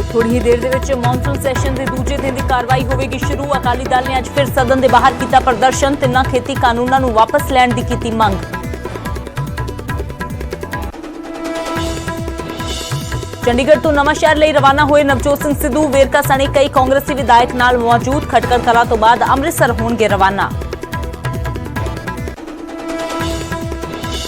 थोड़ी ही देर ਦੇ monsoon session के दूजे दिन की कार्रवाई होगी शुरू। अकाली दल ने अज फिर सदन के बाहर किया प्रदर्शन। तिना खेती कानूनों को वापस लैण की की मंग। चंडीगढ़ तो नवांशहर लिए रवाना हुए नवजोत सिंह सिद्धू वेरका सने कई कांग्रेसी विधायक नाल मौजूद। खटकर कला तो बाद अमृतसर होणगे रवाना।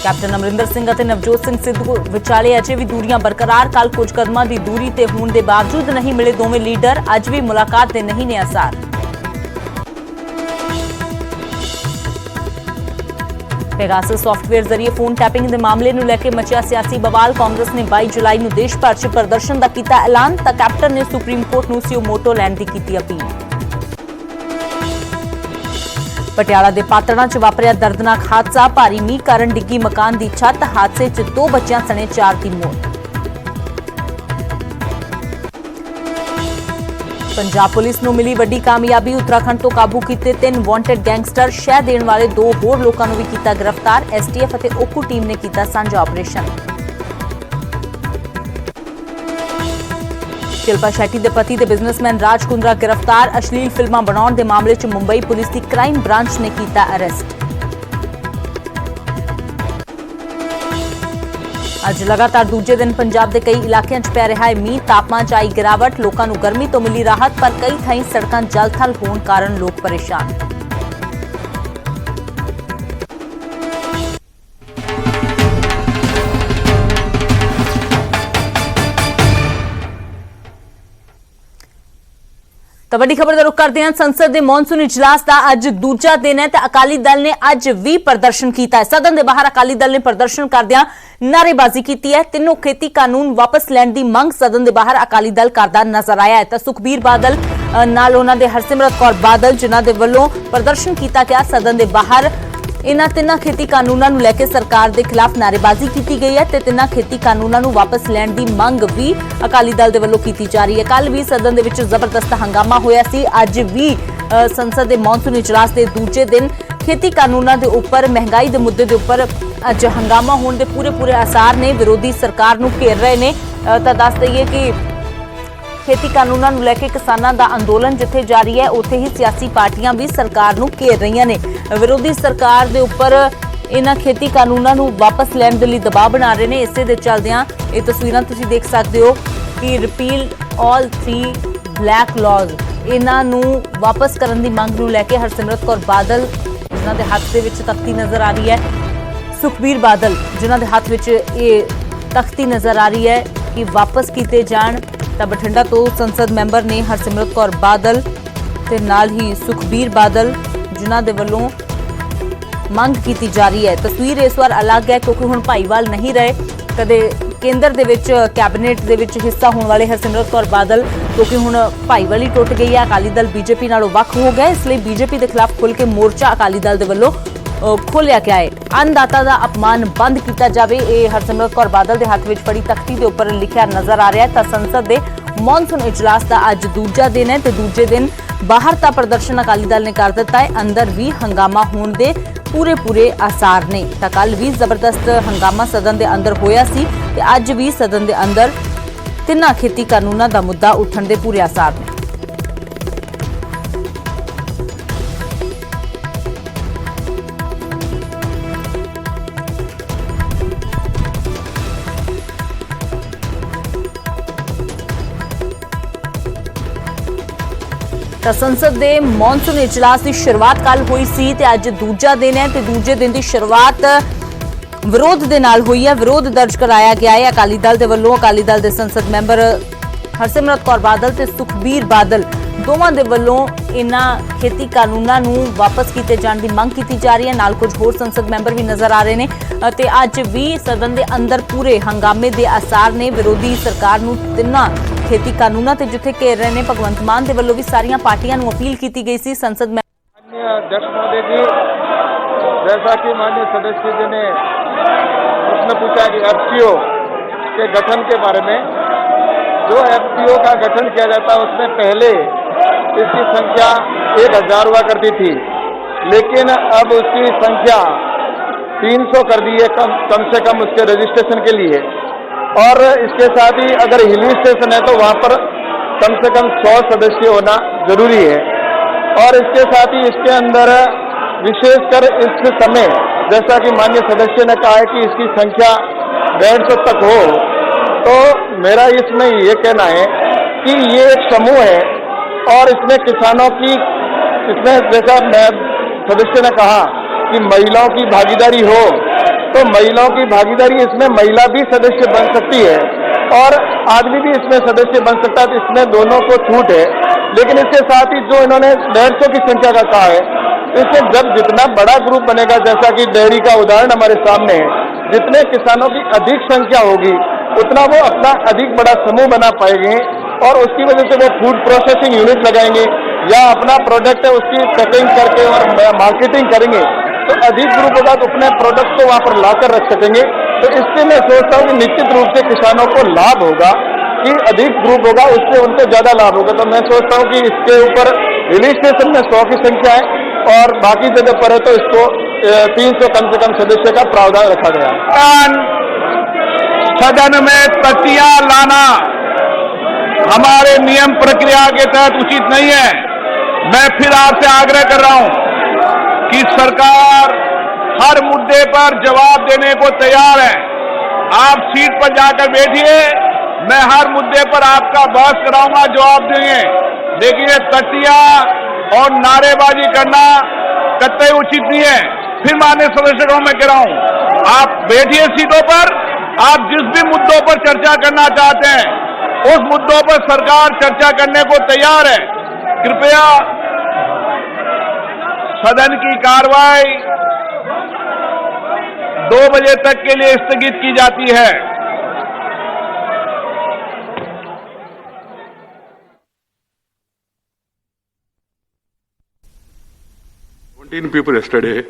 कैप्टन अमरिंदर सिंह और नवजोत सिंह सिद्धू विचाले अजे भी दूरियां बरकरार। कल कुछ कदमां की दूरी ते होने के बावजूद नहीं मिले दोवें लीडर। अज भी मुलाकात के नहीं ने आसार। पेगासस सॉफ्टवेयर जरिए फोन टैपिंग के मामले को लेकर मचिया सियासी बवाल। कांग्रेस ने 22 जुलाई को देश भर च प्रदर्शन का किया ऐलान। तो कैप्टन ने सुप्रीम कोर्ट को सीओ मोटो लैण की की अपील। पटियाला के पातड़ा च वापरिया दर्दनाक हादसा। भारी मीह कारण डिग्गी मकान की छत। हादसे च 2 बच्चों सने 4 की मौत। पंजाब पुलिस को मिली वड्डी कामयाबी। उत्तराखंड तो काबू किए 3 वांटेड गैंगस्टर। शह देने वाले 2 होर लोगों को भी किया गिरफ्तार। एसटीएफ और ओकू टीम ने किया सांझा ऑपरेशन। शिल्पा शेट्टी के पति ते बिजनेसमैन राज कुंद्रा गिरफ्तार। अश्लील फिल्मां बनाने के मामले च मुंबई पुलिस की क्राइम ब्रांच ने किया अरेस्ट। अज लगातार दूजे दिन पंजाब के कई इलाकों च पै रहा है मीह। तापमान च आई गिरावट। लोगों को गर्मी तो मिली राहत पर कई थाई सड़कां जल थल होने कारण लोग परेशान। तो वड्डी खबर का रुख करते हैं। संसद के मॉनसून इजलास का अज दूजा दिन है। अकाली दल ने अज भी प्रदर्शन किया है। सदन के बाहर अकाली दल ने प्रदर्शन करदियां नारेबाजी की है। तीनों खेती कानून वापस लैण की मंग सदन के बाहर अकाली दल करदा नजर आया है। तो सुखबीर बादल नाल उन्हां दे हरसिमरत कौर बादल जिन्हां दे वल्लों प्रदर्शन किया गया सदन के बाहर। इन्हां तिन्हां खेती कानूनों को लेकर सरकार के खिलाफ नारेबाजी की गई है। तिन्हां खेती कानूनों को वापस लैण की मंग भी अकाली दल के वल्लों की जा रही है। कल भी सदन के विच जबरदस्त हंगामा होया सी। अज भी संसद के मॉनसून इजलास के दूजे दिन खेती कानूनों के उपर महंगाई के मुद्दे के उपर अज हंगामा होने के पूरे पूरे आसार ने। विरोधी सरकार को घेर रहे हैं। तो दस दईए कि खेती कानूनों को लेकर किसानों का अंदोलन जिथे जारी है उत्थे ही सियासी पार्टियां भी सरकार को घेर रही ने। विरोधी सरकार के उपर इन्हां खेती कानूनों को वापस लैण दे लई दबाव बना रहे हैं। इसे दे चलदियां ये तस्वीरां तुसीं देख सकते हो कि रिपील ऑल 3 ब्लैक लॉज इन्हां नूं वापस करने की मंग नूं लैके हरसिमरत कौर बादल जिन्हां दे हत्थ दे विच तख्ती नज़र आ रही है। सुखबीर बादल जिन्हां दे हत्थ विच ये तख्ती नज़र आ रही है कि वापस किए जाण। तो बठिंडा तो संसद मैंबर ने हरसिमरत कौर बादल ते नाल ही सुखबीर बादल जिन्हां दे वल्लों मंग की जा रही है। तस्वीर इस बार अलग है क्योंकि हुण भाईवाल नहीं रहे। कदे केंद्र दे विच कैबिनेट दे विच हिस्सा होने वाले हरसिमरत कौर बादल क्योंकि हुण भाईवाली टुट गई है। अकाली दल बीजेपी नालों वख हो गया। इसलिए बीजेपी के खिलाफ खुल के मोर्चा अकाली दल के वल्लों खोलिया गया है। अन्नदाता का अपमान बंद किया जाए ये हरसिमरत कौर बादल के हाथ में फड़ी तख्ती के उपर लिखा नजर आ रहा है। तो संसद के मॉनसून इजलास का अज दूजा दिन है। तो दूजे दिन बाहर का प्रदर्शन अकाली दल ने कर दिता है। अंदर भी हंगामा होने के पूरे पूरे आसार ने। तो कल भी जबरदस्त हंगामा सदन के अंदर होया सी ते अज भी सदन के अंदर तिन्हां खेती कानूनों का मुद्दा उठण के पूरे आसार ने। तो संसद के मॉनसून इजलास की शुरुआत कल हुई सी ते अज दूजा दिन है। तो दूजे दिन की शुरुआत विरोध के नाल हुई है। विरोध दर्ज कराया गया है अकाली दल के वल्लों। अकाली दल के संसद मैंबर हरसिमरत कौर बादल ते सुखबीर बादल दोवां दे वल्लों इन्हां खेती कानूनों को वापस किए जाने की मंग की जा रही है। नाल कुछ होर संसद मैंबर भी नजर आ रहे हैं। ते अज भी सदन के अंदर पूरे हंगामे के आसार ने। विरोधी सरकार को तिन्हां खेती कानूनों से जिथे घेर रहे हैं। भगवंत मान के वल्लों भी सारियां पार्टियां को अपील की गई सी। संसद में माननीय अध्यक्ष महोदय जी, जैसा कि माननीय सदस्य जी ने प्रश्न पूछा कि एफपीओ के गठन के बारे में, जो एफपीओ का गठन किया जाता है उसमें पहले इसकी संख्या 1000 हुआ करती थी, लेकिन अब उसकी संख्या 300 कर दी है कम से कम उसके रजिस्ट्रेशन के लिए। और इसके साथ ही अगर हिली स्टेशन है तो वहाँ पर कम से कम 100 सदस्य होना जरूरी है। और इसके साथ ही इसके अंदर विशेषकर इस समय जैसा कि माननीय सदस्य ने कहा है कि इसकी संख्या 150 तक हो, तो मेरा इसमें ये कहना है कि ये एक समूह है और इसमें किसानों की, इसमें जैसा सदस्य ने कहा कि महिलाओं की भागीदारी हो, तो महिलाओं की भागीदारी, इसमें महिला भी सदस्य बन सकती है और आदमी भी इसमें सदस्य बन सकता है, तो इसमें दोनों को छूट है। लेकिन इसके साथ ही जो इन्होंने 150 की संख्या का कहा है, इसमें जब जितना बड़ा ग्रुप बनेगा, जैसा कि डेयरी का उदाहरण हमारे सामने है, जितने किसानों की अधिक संख्या होगी उतना वो अपना अधिक बड़ा समूह बना पाएंगे और उसकी वजह से वो फूड प्रोसेसिंग यूनिट लगाएंगे या अपना प्रोडक्ट है उसकी पैकिंग करके और मार्केटिंग करेंगे, तो अधिक ग्रुप होगा तो अपने प्रोडक्ट को वहाँ पर लाकर रख सकेंगे। तो इससे मैं सोचता हूँ कि निश्चित रूप से किसानों को लाभ होगा कि अधिक ग्रुप होगा, उससे उनको ज्यादा लाभ होगा। तो मैं सोचता हूँ कि इसके ऊपर हिल स्टेशन में 100 की संख्या है और बाकी जगह पर है तो इसको 300 कम से कम सदस्य का प्रावधान रखा गया है। सदन में तख्तियां लाना हमारे नियम प्रक्रिया के तहत उचित नहीं है। मैं फिर आपसे आग्रह कर रहा हूं कि सरकार हर मुद्दे पर जवाब देने को तैयार है। आप सीट पर जाकर बैठिए, मैं हर मुद्दे पर आपका बहस कराऊंगा, जवाब देंगे। लेकिन ये तख्तियां और नारेबाजी करना कतई उचित नहीं है। फिर माननीय सदस्यों को मैं कह रहा हूं, आप बैठिए सीटों पर, आप जिस भी मुद्दों पर चर्चा करना चाहते हैं उस मुद्दों पर सरकार चर्चा करने को तैयार है। कृपया सदन की कार्रवाई 2 बजे तक के लिए स्थगित की जाती है। People yesterday,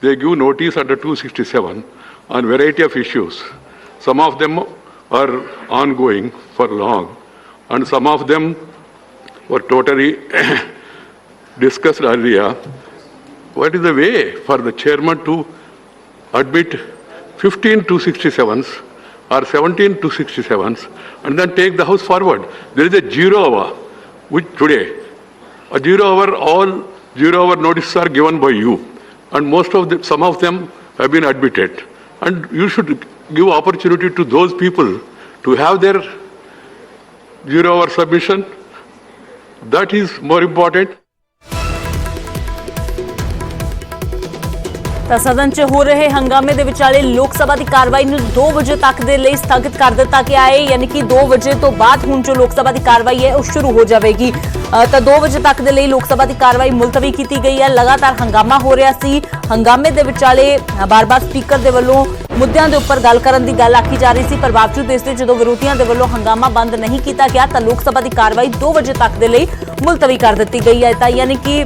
they give notice under 267 on variety of issues. Some of them are ongoing for long, and some of them were totally discussed earlier. What is the way for the chairman to admit 15 267s or 17 267s and then take the house forward? There is a 0 hour, which today, a 0 hour, all 0 hour notices are given by you, and some of them have been admitted, and you should give opportunity to those people to have their 0 hour submission. That is more important. ਤਾਂ ਸਦਨ 'ਚ ਹੋ ਰਹੇ ਹੰਗਾਮੇ ਦੇ ਵਿਚਾਲੇ ਲੋਕ ਸਭਾ ਦੀ ਕਾਰਵਾਈ ਨੂੰ 2 ਵਜੇ ਤੱਕ ਦੇ ਲਈ ਸਥਗਿਤ ਕਰ ਦਿੱਤਾ ਗਿਆ ਹੈ। ਯਾਨੀ ਕਿ 2 ਵਜੇ ਤੋਂ ਬਾਅਦ ਹੁਣ ਜੋ ਲੋਕ ਸਭਾ ਦੀ ਕਾਰਵਾਈ ਹੈ ਉਹ ਸ਼ੁਰੂ ਹੋ ਜਾਵੇਗੀ। ਤਾਂ 2 ਵਜੇ ਤੱਕ ਦੇ ਲਈ ਲੋਕ ਸਭਾ ਦੀ ਕਾਰਵਾਈ ਮੁਲਤਵੀ ਕੀਤੀ ਗਈ ਹੈ। ਲਗਾਤਾਰ ਹੰਗਾਮਾ ਹੋ ਰਿਹਾ ਸੀ। ਹੰਗਾਮੇ ਦੇ ਵਿਚਾਲੇ ਬਾਰ-ਬਾਰ ਸਪੀਕਰ ਦੇ ਵੱਲੋਂ ਮੁੱਦਿਆਂ ਦੇ ਉੱਪਰ ਗੱਲ ਕਰਨ ਦੀ ਗੱਲ ਆਖੀ ਜਾ ਰਹੀ ਸੀ, ਪਰ ਬਾਵਜੂਦ ਇਸ ਦੇ ਜਦੋਂ ਵਿਰੋਧੀਆਂ ਦੇ ਵੱਲੋਂ ਹੰਗਾਮਾ ਬੰਦ ਨਹੀਂ ਕੀਤਾ ਗਿਆ ਤਾਂ ਲੋਕ ਸਭਾ ਦੀ ਕਾਰਵਾਈ 2 ਵਜੇ ਤੱਕ ਦੇ ਲਈ ਮੁਲਤਵੀ ਕਰ ਦਿੱਤੀ ਗਈ ਹੈ। ਤਾਂ ਯਾਨੀ ਕਿ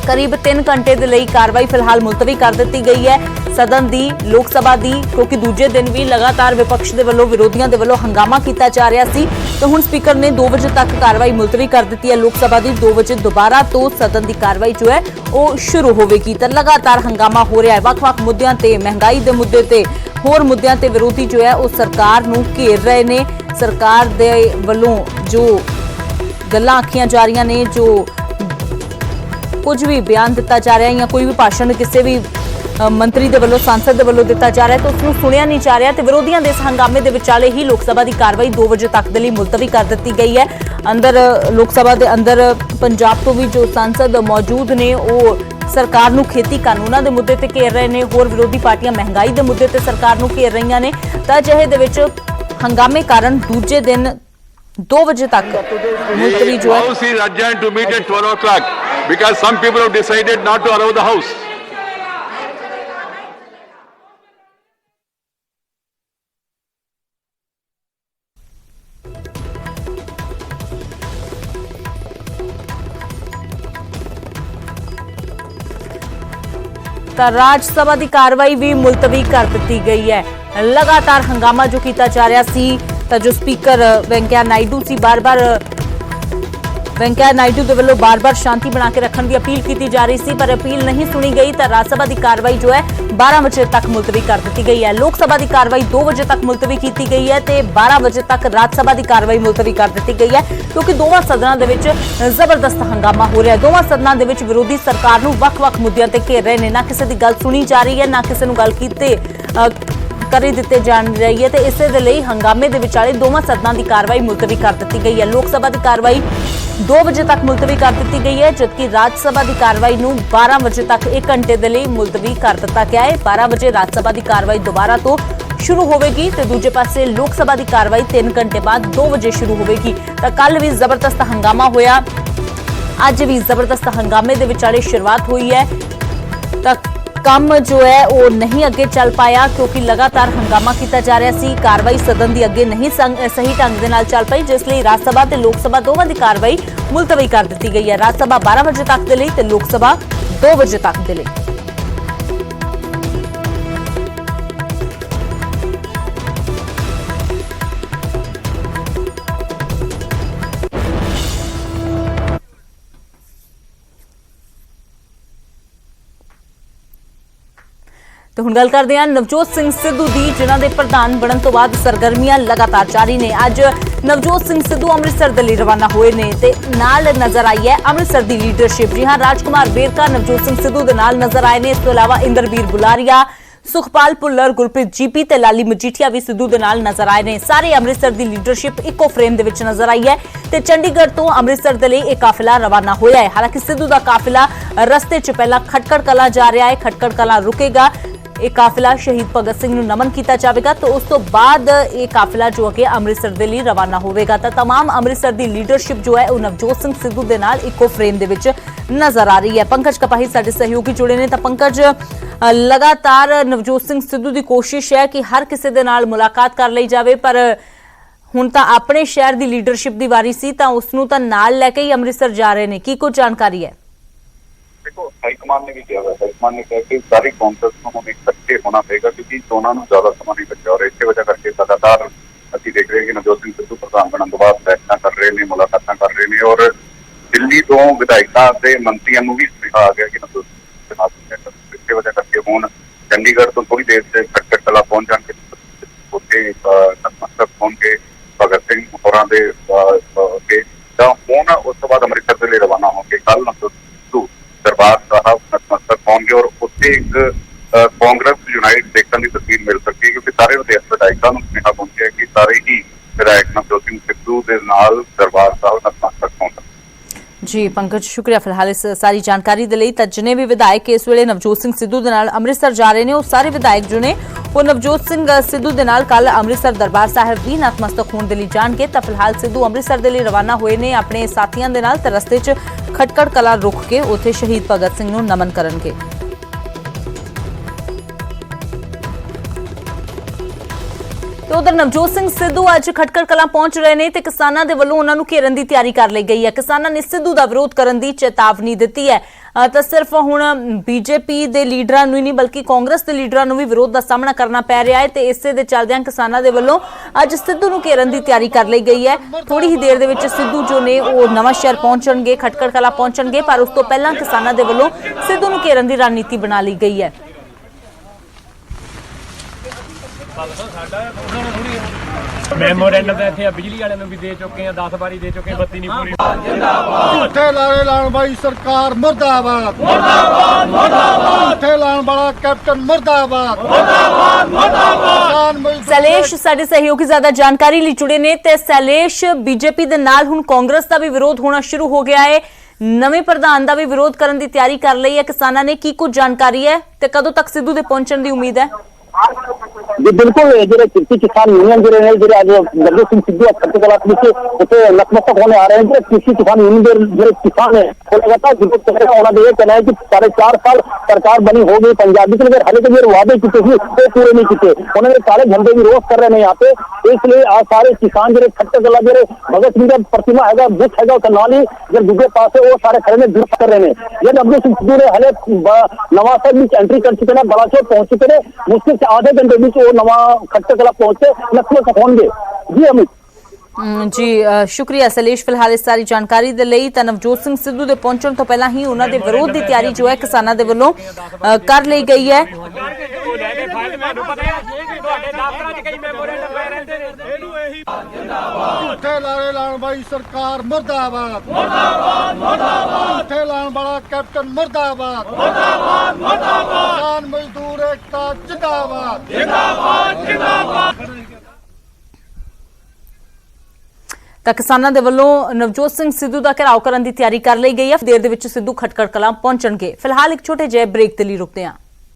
करीब 3 घंटे ਦੇ ਲਈ ਕਾਰਵਾਈ ਫਿਲਹਾਲ ਮੁਲਤਵੀ ਕਰ ਦਿੱਤੀ ਗਈ ਹੈ ਸਦਨ ਦੀ, ਲੋਕ ਸਭਾ ਦੀ, ਕਿਉਂਕਿ ਦੂਜੇ ਦਿਨ ਵੀ ਲਗਾਤਾਰ ਵਿਪਕਸ਼ ਦੇ ਵੱਲੋਂ, ਵਿਰੋਧੀਆਂ ਦੇ ਵੱਲੋਂ ਹੰਗਾਮਾ ਕੀਤਾ ਜਾ ਰਿਹਾ ਸੀ। ਤਾਂ ਹੁਣ ਸਪੀਕਰ ਨੇ 2 ਵਜੇ ਤੱਕ ਕਾਰਵਾਈ ਮੁਲਤਵੀ ਕਰ ਦਿੱਤੀ ਹੈ ਲੋਕ ਸਭਾ ਦੀ। 2 ਵਜੇ ਦੁਬਾਰਾ ਤੋਂ ਸਦਨ ਦੀ ਕਾਰਵਾਈ ਜੋ ਹੈ ਉਹ ਸ਼ੁਰੂ ਹੋਵੇਗੀ। ਤਾਂ ਲਗਾਤਾਰ ਹੰਗਾਮਾ ਹੋ ਰਿਹਾ ਹੈ ਵੱਖ-ਵੱਖ ਮੁੱਦਿਆਂ ਤੇ, ਮਹਿੰਗਾਈ ਦੇ ਮੁੱਦੇ ਤੇ, ਹੋਰ ਮੁੱਦਿਆਂ ਤੇ ਵਿਰੋਧੀ ਜੋ ਹੈ ਉਹ ਸਰਕਾਰ ਨੂੰ ਘੇਰ ਰਹੇ ਨੇ। ਸਰਕਾਰ ਦੇ ਵੱਲੋਂ ਜੋ ਗੱਲਾਂ ਆਖੀਆਂ ਜਾ ਰਹੀਆਂ ਨੇ, ਜੋ ਕੁਝ ਵੀ ਬਿਆਨ ਦਿੱਤਾ ਜਾ ਰਿਹਾ ਜਾਂ ਕੋਈ ਵੀ ਭਾਸ਼ਣ ਕਿਸੇ ਵੀ ਮੰਤਰੀ ਦੇ ਵੱਲੋਂ, ਸਾਂਸਦ ਦੇ ਵੱਲੋਂ ਦਿੱਤਾ ਜਾ ਰਿਹਾ ਤਾਂ ਉਸ ਨੂੰ ਸੁਣਿਆ ਨਹੀਂ ਜਾ ਰਿਹਾ। ਤੇ ਵਿਰੋਧੀਆਂ ਦੇ ਇਸ ਹੰਗਾਮੇ ਦੇ ਵਿਚਾਲੇ ਹੀ ਲੋਕ ਸਭਾ ਦੀ ਕਾਰਵਾਈ 2 ਵਜੇ ਤੱਕ ਦੇ ਲਈ ਮੁਲਤਵੀ ਕਰ ਦਿੱਤੀ ਗਈ ਹੈ। ਅੰਦਰ ਲੋਕ ਸਭਾ ਦੇ ਅੰਦਰ ਪੰਜਾਬ ਤੋਂ ਵੀ ਜੋ ਸਾਂਸਦ ਮੌਜੂਦ ਨੇ ਉਹ ਸਰਕਾਰ ਨੂੰ ਖੇਤੀ ਕਾਨੂੰਨਾਂ ਦੇ ਮੁੱਦੇ ਤੇ ਘੇਰ ਰਹੇ ਨੇ। ਹੋਰ ਵਿਰੋਧੀ ਪਾਰਟੀਆਂ ਮਹਿੰਗਾਈ ਦੇ ਮੁੱਦੇ ਤੇ ਸਰਕਾਰ ਨੂੰ ਘੇਰ ਰਹੀਆਂ ਨੇ। ਤਾਂ ਅਜਿਹੇ ਦੇ ਵਿੱਚ ਹੰਗਾਮੇ ਕਾਰਨ ਦੂਜੇ ਦਿਨ 2 ਵਜੇ ਤੱਕ ਮੁਲਤਵੀ ਜੋ ਹੈ House is adjourned to meet at 12 o'clock because some people have decided not to allow the house. ਤਾਂ ਰਾਜ ਸਭਾ ਦੀ ਕਾਰਵਾਈ ਵੀ ਮੁਲਤਵੀ ਕਰ ਦਿੱਤੀ ਗਈ ਹੈ। ਲਗਾਤਾਰ ਹੰਗਾਮਾ ਜੋ ਕੀਤਾ ਜਾ ਰਿਹਾ ਸੀ, ਤਾਂ ਜੋ ਸਪੀਕਰ ਵੈਂਕਈਆ ਨਾਇਡੂ ਸੀ ਬਾਰ-ਬਾਰ ਵੈਂਕਈਆ ਨਾਇਡੂ ਦੇ ਵੱਲੋਂ ਬਾਰ-ਬਾਰ ਸ਼ਾਂਤੀ ਬਣਾ ਕੇ ਰੱਖਣ ਦੀ ਅਪੀਲ ਕੀਤੀ ਜਾ ਰਹੀ ਸੀ, ਪਰ ਅਪੀਲ ਨਹੀਂ ਸੁਣੀ ਗਈ ਤਾਂ ਰਾਜ ਸਭਾ ਦੀ ਕਾਰਵਾਈ ਜੋ ਹੈ 12 ਵਜੇ ਤੱਕ ਮੁਲਤਵੀ ਕਰ ਦਿੱਤੀ ਗਈ ਹੈ। ਲੋਕ ਸਭਾ ਦੀ ਕਾਰਵਾਈ 2 ਵਜੇ ਤੱਕ ਮੁਲਤਵੀ ਕੀਤੀ ਗਈ ਹੈ ਤੇ 12 ਵਜੇ ਤੱਕ ਰਾਜ ਸਭਾ ਦੀ ਕਾਰਵਾਈ ਮੁਲਤਵੀ ਕਰ ਦਿੱਤੀ ਗਈ ਹੈ, ਕਿਉਂਕਿ ਦੋਵਾਂ ਸਦਨਾਂ ਦੇ ਵਿੱਚ ਜ਼ਬਰਦਸਤ ਹੰਗਾਮਾ ਹੋ ਰਿਹਾ ਹੈ। ਦੋਵਾਂ ਸਦਨਾਂ ਦੇ ਵਿੱਚ ਵਿਰੋਧੀ ਸਰਕਾਰ ਨੂੰ ਵੱਖ-ਵੱਖ ਮੁੱਦਿਆਂ ਤੇ ਘੇਰ ਰਹੇ ਨੇ, ਨਾ ਕਿਸੇ ਦੀ ਗੱਲ ਸੁਣੀ ਜਾ ਰਹੀ ਹੈ, ਨਾ ਕਿਸੇ ਨੂੰ ਗੱਲ ਕੀਤੇ ਕਰੀ ਦਿੱਤੇ ਜਾਣ ਰਹੀ ਹੈ ਤੇ ਇਸੇ ਦੇ ਲਈ ਹੰਗਾਮੇ ਦੇ ਵਿਚਾਲੇ ਦੋਵਾਂ ਸਦਨਾਂ ਦੀ ਕਾਰਵਾਈ ਮੁਲਤਵੀ ਕਰ ਦਿੱਤੀ ਗਈ ਹੈ। ਲੋਕ ਸਭਾ ਦੀ ਕਾਰਵਾਈ 2 ਵਜੇ ਤੱਕ ਮੁਲਤਵੀ ਕਰ ਦਿੱਤੀ ਗਈ ਹੈ, ਜਦਕਿ ਰਾਜ ਸਭਾ ਦੀ ਕਾਰਵਾਈ ਨੂੰ 12 ਵਜੇ ਤੱਕ 1 ਘੰਟੇ ਦੇ ਲਈ ਮੁਲਤਵੀ ਕਰ ਦਿੱਤਾ ਗਿਆ ਹੈ। 12 ਵਜੇ ਰਾਜ ਸਭਾ ਦੀ ਕਾਰਵਾਈ ਦੁਬਾਰਾ ਤੋਂ ਸ਼ੁਰੂ ਹੋਵੇਗੀ ਤੇ ਦੂਜੇ ਪਾਸੇ ਲੋਕ ਸਭਾ ਦੀ ਕਾਰਵਾਈ 3 ਘੰਟੇ ਬਾਅਦ 2 ਵਜੇ ਸ਼ੁਰੂ ਹੋਵੇਗੀ। ਤਾਂ ਕੱਲ ਵੀ ਜ਼ਬਰਦਸਤ ਹੰਗਾਮਾ ਹੋਇਆ, ਅੱਜ ਵੀ ਜ਼ਬਰਦਸਤ ਹੰਗਾਮੇ ਦੇ ਵਿਚਾਲੇ ਸ਼ੁਰੂਆਤ ਹੋਈ ਹੈ ਤਾਂ ਕੰਮ ਜੋ ਹੈ ਉਹ ਨਹੀਂ ਅੱਗੇ ਚੱਲ ਪਾਇਆ, ਕਿਉਂਕਿ ਲਗਾਤਾਰ ਹੰਗਾਮਾ ਕੀਤਾ ਜਾ ਰਿਹਾ ਸੀ। ਕਾਰਵਾਈ ਸਦਨ ਦੀ ਅੱਗੇ ਨਹੀਂ ਸਹੀ ਢੰਗ ਦੇ ਨਾਲ ਚੱਲ ਪਈ, ਜਿਸ ਲਈ ਰਾਜ ਸਭਾ ਤੇ ਲੋਕ ਸਭਾ ਦੋਵਾਂ ਦੀ ਕਾਰਵਾਈ ਮੁਲਤਵੀ ਕਰ ਦਿੱਤੀ ਗਈ ਹੈ। ਰਾਜ ਸਭਾ 12 ਵਜੇ ਤੱਕ ਦੇ ਲਈ ਤੇ ਲੋਕ ਸਭਾ 2 ਵਜੇ ਤੱਕ ਦੇ ਲਈ। तो हुण गल करते हैं नवजोत सिंह सिद्धू की, जिन्हां दे प्रधान बनने तो बाद सरगर्मियां लगातार जारी ने। अज नवजोत सिंह सिद्धू अमृतसर दे लई रवाना होए ने ते नाल नजर आई है अमृतसर की लीडरशिप। जी हां, राजकुमार वेरका नवजोत सिंह सिद्धू दे नाल नजर आए ने। इस तो इलावा इंद्रवीर बुलारिया, सुखपाल भुल्लर, गुरप्रीत जीपी ते लाली मजीठिया भी सिद्धू दे नाल नजर आए ने। सारी अमृतसर की लीडरशिप इको फ्रेम दे विच नजर आई है ते चंडीगढ़ तो अमृतसर दे लई एक काफिला रवाना होया है। हालांकि सिद्धू दा काफिला रस्ते च पहला खटकड़ कलां जा रहा है, खटकड़ कलां रुकेगा। ਇਹ ਕਾਫਿਲਾ ਸ਼ਹੀਦ ਭਗਤ ਸਿੰਘ ਨੂੰ ਨਮਨ ਕੀਤਾ ਜਾਵੇਗਾ ਤੇ ਉਸ ਤੋਂ ਬਾਅਦ ਇਹ ਕਾਫਿਲਾ ਜੋ ਕਿ ਅੰਮ੍ਰਿਤਸਰ ਦੇ ਲਈ ਰਵਾਨਾ ਹੋਵੇਗਾ। ਤਾਂ तमाम ਅੰਮ੍ਰਿਤਸਰ ਦੀ ਲੀਡਰਸ਼ਿਪ ਜੋ ਹੈ ਉਹ ਨਵਜੋਤ ਸਿੰਘ ਸਿੱਧੂ ਦੇ ਨਾਲ ਇੱਕੋ ਫਰੇਮ ਦੇ ਵਿੱਚ ਨਜ਼ਰ ਆ ਰਹੀ ਹੈ। ਪੰਕਜ ਕਪਾਹੀ ਸਾਡੇ ਸਹਿਯੋਗੀ ਜੁੜੇ ਨੇ। ਤਾਂ ਪੰਕਜ, ਲਗਾਤਾਰ ਨਵਜੋਤ ਸਿੰਘ ਸਿੱਧੂ ਦੀ ਕੋਸ਼ਿਸ਼ ਹੈ ਕਿ ਹਰ ਕਿਸੇ ਦੇ ਨਾਲ ਮੁਲਾਕਾਤ ਕਰ ਲਈ ਜਾਵੇ, ਪਰ ਹੁਣ ਤਾਂ ਆਪਣੇ ਸ਼ਹਿਰ ਦੀ ਲੀਡਰਸ਼ਿਪ ਦੀ ਵਾਰੀ ਸੀ ਤਾਂ ਉਸ ਨੂੰ ਤਾਂ ਨਾਲ ਲੈ ਕੇ ਹੀ ਅੰਮ੍ਰਿਤਸਰ ਜਾ ਰਹੇ ਨੇ। ਕੀ ਕੁਝ ਜਾਣਕਾਰੀ ਹੈ? देखो, हाईकमान ने भी किया हुआ है। हाईकमान ने कहा कि सारी कांग्रेस को हमें इकट्ठे होना पड़ेगा, क्योंकि चोणों में ज्यादा समय नहीं बचा और इस वजह करके लगातार असं देख रहे हैं कि नवजोत सिंह सिद्धू प्रधान बनने तो बाद बैठक कर रहे हैं, मुलाकात कर रहे हैं और दिल्ली तो विधायकों से मंत्रियों भी सुझाव आ गया कि नवजोत सिंह इस वजह करके हूँ चंडीगढ़ तो थोड़ी देर से खटकड़ कला पहुंच जाएंगे, उत्थे नतमस्तक होंगे भगत सिंह होरां दे हूँ उस तो बाद अमृतसर के लिए रवाना होंगे। कल नवजोत दरबार साहब नतमस्तक होंगे और उत्थे एक कांग्रेस यूनाइट देखने की तस्वीर मिल सकती है, क्योंकि सारे विधायकों को सुनेहा पहुंचे कि सारे ही विधायक नवजोत सिंह सिद्धू के नाल दरबार साहब नतमस्तक होंगे। जी पंकज, शुक्रिया फिलहाल इस सारी जानकारी दे लई। तां जिन्ने भी विधायक इस वेले नवजोत सिंह सिद्धू दे नाल अमृतसर जा रहे हैं, वो सारे विधायक जो ने वो नवजोत सिंह सिद्धू दे नाल कल अमृतसर दरबार साहिब भी नतमस्तक होने दे लई जाणगे। तां फिलहाल सिद्धू अमृतसर दे लई रवाना होए ने अपने साथियों दे नाल ते रस्ते च खटकड़ कला रुक के उत्थे शहीद भगत सिंह नूं नमन करनगे। तो उधर नवजोत सिंह सिद्धू अज खटकड़ कलां पहुंच रहे हैं तो किसानों के वलों उन्होंने घेरन की तैयारी कर ली गई है। किसानों ने सिद्धू का विरोध करने की चेतावनी दी है। तो सिर्फ हुण बीजेपी के लीडरां नूं ही नहीं बल्कि कांग्रेस के लीडरां नूं भी विरोध का सामना करना पै रहा है। तो इसे दे चलदिआं किसानों के वलों अज सिद्धू नूं घेरन की तैयारी कर ली गई है। थोड़ी ही देर दे विच सिद्धू जो ने वो नवांशहर पहुंचणगे, खटकड़ कलां पहुंचणगे, पर उस तो पहलां किसानों के वलों सिद्धू नूं घेरन की रणनीति बना ली गई है। ਮੈਮੋਰੈਂਡਮ ਤਾਂ ਇੱਥੇ ਬਿਜਲੀ ਵਾਲਿਆਂ ਨੂੰ ਵੀ ਦੇ ਚੁੱਕੇ ਆ, 10 ਵਾਰੀ ਦੇ ਚੁੱਕੇ, ਬੱਤੀ ਨਹੀਂ ਪੂਰੀ। ਝੂਠੇ ਲਾਰੇ ਲਾਉਣ ਵਾਲੀ ਸਰਕਾਰ ਮੁਰਦਾਬਾਦ, ਮੁਰਦਾਬਾਦ, ਮੁਰਦਾਬਾਦ। ਝੂਠੇ ਲਾਉਣ ਵਾਲਾ ਕੈਪਟਨ ਮੁਰਦਾਬਾਦ, ਮੁਰਦਾਬਾਦ, ਮੁਰਦਾਬਾਦ। सैलेश साडे सहयोगी ज्यादा जानकारी ਲਈ जुड़े ने ते सैलेश, बीजेपी ਦੇ ਨਾਲ ਹੁਣ ਕਾਂਗਰਸ ਦਾ ਵੀ ਵਿਰੋਧ ਹੋਣਾ ਸ਼ੁਰੂ ਹੋ ਗਿਆ ਹੈ। ਨਵੇਂ ਪ੍ਰਧਾਨ ਦਾ ਵੀ ਵਿਰੋਧ ਕਰਨ ਦੀ ਤਿਆਰੀ ਕਰ ਲਈ ਹੈ ਕਿਸਾਨਾਂ ਨੇ। ਕੀ ਕੁਝ ਜਾਣਕਾਰੀ ਹੈ ਤੇ ਕਦੋਂ ਤੱਕ ਸਿੱਧੂ ਦੇ ਪਹੁੰਚਣ ਦੀ ਉਮੀਦ ਹੈ? जी बिल्कुल, जो कृषि किसान यूनियन जो आज नवजोत सिंह सिद्धू खटकड़ कला उत्थे नतमस्तक होने आ रहे हैं। जो कृषि किसान यूनियन जो किसान है वो लगातार विरोध कर रहे हैं। उन्होंने ये कहना है कि 4.5 साल सरकार बनी हो गई पंजाबी के लिए, हाले तो जो वादे किए थे वो पूरे नहीं किए। उन्होंने काले झंडे भी रोज कर रहे हैं यहाँ पे। इसलिए आज सारे किसान जो खटकड़ कला जो भगत सिंह का प्रतिमा है बुत है नाल ही जो दूसरे पास है वो सारे खड़े में विरोध कर रहे हैं। ये नवजोत सिंह सिद्धू ने हाले नवांशहर में एंट्री कर चुके हैं, बलाचौर पहुंच चुके हैं। मुश्किल से आधे घंटे बीच वो नवा खटकड़ कला पहुंचे नतमस्तक होंगे। जी अमित। ਜੀ ਸ਼ੁਕਰੀਆ ਸੈਲੇਸ਼ ਫਿਲਹਾਲ ਇਸ ਸਾਰੀ ਜਾਣਕਾਰੀ ਦੇ ਲਈ। ਤਾਂ ਨਵਜੋਤ ਸਿੰਘ ਸਿੱਧੂ ਦੇ ਪਹੁੰਚਣ ਤੋਂ ਪਹਿਲਾਂ ਹੀ ਉਹਨਾਂ ਦੇ ਵਿਰੋਧ ਦੀ ਤਿਆਰੀ ਜੋ ਹੈ ਕਿਸਾਨਾਂ ਦੇ ਵੱਲੋਂ ਕਰ ਲਈ ਗਈ ਹੈ। ਝੂਠੇ ਲਾਰੇ ਲਾਉਣ ਵਾਲੀ ਸਰਕਾਰ ਮੁਰਦਾਬਾਦ ਮੁਰਦਾਬਾਦ ਮੁਰਦਾਬਾਦ ਝੂਠੇ ਲਾਉਣ ਵਾਲਾ ਕੈਪਟਨ ਮੁਰਦਾਬਾਦ ਮੁਰਦਾਬਾਦ ਮੁਰਦਾਬਾਦ ਕਿਸਾਨ ਮਜ਼ਦੂਰ ਏਕਤਾ ਜਿੰਦਾਬਾਦ ਜਿੰਦਾਬਾਦ ਜਿੰਦਾਬਾਦ। ਤਾਂ ਕਿਸਾਨਾਂ ਦੇ ਵੱਲੋਂ ਨਵਜੋਤ ਸਿੰਘ ਸਿੱਧੂ ਦਾ ਘਿਰਾਓ ਕਰਨ ਦੀ ਤਿਆਰੀ ਕਰ ਲਈ ਗਈ ਹੈ। ਦੇਰ ਦੇ ਵਿੱਚ ਸਿੱਧੂ ਖਟਕੜ ਕਲਾਂ ਪਹੁੰਚਣਗੇ। ਫਿਲਹਾਲ ਇੱਕ ਛੋਟੇ ਜਿਹੇ ਬ੍ਰੇਕ ਦੇ ਲਈ ਰੁਕਦੇ ਹਾਂ।